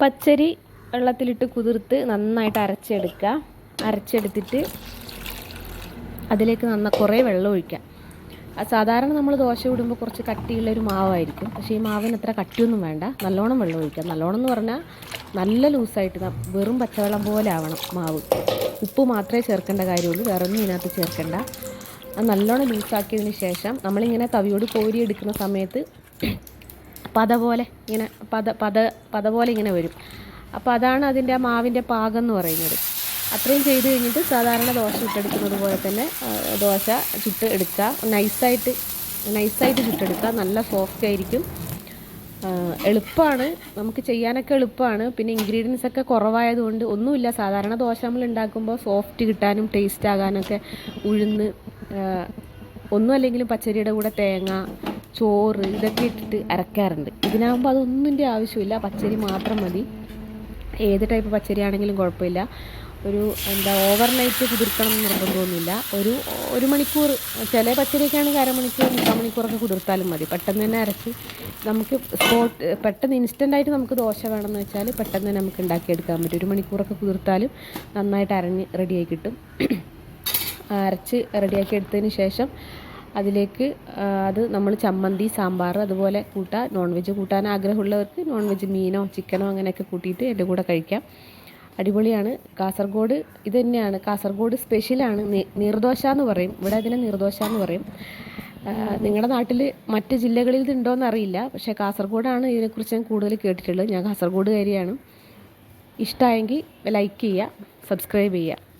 പച്ചരി വെള്ളത്തിലിട്ട് കുതിർത്ത് നന്നായിട്ട് അരച്ചെടുത്തിട്ട് അതിലേക്ക് കുറേ വെള്ളം ഒഴിക്കാം. സാധാരണ നമ്മൾ ദോശ ഇടുമ്പോൾ കുറച്ച് കട്ടിയുള്ളൊരു മാവായിരിക്കും. പക്ഷേ ഈ മാവിന് അത്ര കട്ടിയൊന്നും വേണ്ട. നല്ലോണം വെള്ളം ഒഴിക്കാം. നല്ലോണം എന്ന് പറഞ്ഞാൽ നല്ല ലൂസായിട്ട് വെറും പച്ചവെള്ളം പോലെ ആവണം മാവ്. ഉപ്പ് മാത്രമേ ചേർക്കേണ്ട കാര്യമുള്ളൂ, വേറെ ഒന്നും ഇതിനകത്ത് ചേർക്കേണ്ട. അത് നല്ലോണം ലൂസാക്കിയതിന് ശേഷം നമ്മളിങ്ങനെ തവിയോട് കോരി എടുക്കുന്ന സമയത്ത് പത പോലെ ഇങ്ങനെ വരും. അപ്പോൾ അതാണ് അതിൻ്റെ ആ മാവിൻ്റെ പാകം എന്ന് പറയുന്നത്. അത്രയും ചെയ്ത് കഴിഞ്ഞിട്ട് സാധാരണ ദോശ ചുട്ടെടുക്കുന്നത് പോലെ തന്നെ ദോശ ചുട്ട് എടുക്കുക. നൈസായിട്ട് ചുട്ടെടുക്കുക. നല്ല സോഫ്റ്റ് ആയിരിക്കും. എളുപ്പമാണ്, നമുക്ക് ചെയ്യാനൊക്കെ എളുപ്പമാണ്. പിന്നെ ഇൻഗ്രീഡിയൻസ് ഒക്കെ കുറവായതുകൊണ്ട് ഒന്നുമില്ല. സാധാരണ ദോശ നമ്മൾ ഉണ്ടാക്കുമ്പോൾ സോഫ്റ്റ് കിട്ടാനും ടേസ്റ്റ് ആകാനൊക്കെ ഉഴുന്ന് ഒന്നുമല്ലെങ്കിലും പച്ചരിയുടെ കൂടെ തേങ്ങ, ചോറ് ഇതൊക്കെ ഇട്ടിട്ട് അരക്കാറുണ്ട്. ഇതിനാകുമ്പോൾ അതൊന്നിൻ്റെ ആവശ്യമില്ല, പച്ചരി മാത്രം മതി. ഏത് ടൈപ്പ് പച്ചരി ആണെങ്കിലും കുഴപ്പമില്ല. ഓവർനൈറ്റ് കുതിർക്കണം എന്ന് നിർബന്ധമൊന്നുമില്ല. ഒരു മണിക്കൂർ, ചില പച്ചരിയൊക്കെയാണെങ്കിൽ അരമണിക്കൂർ 3 മണിക്കൂറൊക്കെ കുതിർത്താലും മതി. പെട്ടെന്ന് തന്നെ അരച്ച് നമുക്ക് പെട്ടെന്ന് ഇൻസ്റ്റൻ്റായിട്ട് നമുക്ക് ദോശ വേണമെന്ന് വെച്ചാൽ പെട്ടെന്ന് തന്നെ നമുക്ക് ഉണ്ടാക്കിയെടുക്കാൻ പറ്റും. 1 മണിക്കൂറൊക്കെ കുതിർത്താലും നന്നായിട്ട് അരഞ്ഞ് റെഡിയായി കിട്ടും. അരച്ച് റെഡിയാക്കി എടുത്തതിന് ശേഷം അതിലേക്ക് നമ്മൾ ചമ്മന്തി, സാമ്പാർ അതുപോലെ കൂട്ടാം. നോൺ വെജ് കൂട്ടാൻ ആഗ്രഹമുള്ളവർക്ക് നോൺ വെജ് മീനോ ചിക്കനോ അങ്ങനെയൊക്കെ കൂട്ടിയിട്ട് എൻ്റെ കൂടെ കഴിക്കാം. അടിപൊളിയാണ്. കാസർഗോഡ് ഇത് തന്നെയാണ്, കാസർഗോഡ് സ്പെഷ്യലാണ്. നീർദോശ എന്ന് പറയും, ഇവിടെ അതിനെ നീർദോശ എന്ന് പറയും. നിങ്ങളുടെ നാട്ടിൽ മറ്റ് ജില്ലകളിൽ ഇതുണ്ടോയെന്ന് അറിയില്ല, പക്ഷേ കാസർഗോഡാണ് ഇതിനെക്കുറിച്ച് ഞാൻ കൂടുതൽ കേട്ടിട്ടുള്ളത്. ഞാൻ കാസർഗോഡുകാരിയാണ്. ഇഷ്ടമായെങ്കിൽ ലൈക്ക് ചെയ്യുക, സബ്സ്ക്രൈബ് ചെയ്യുക.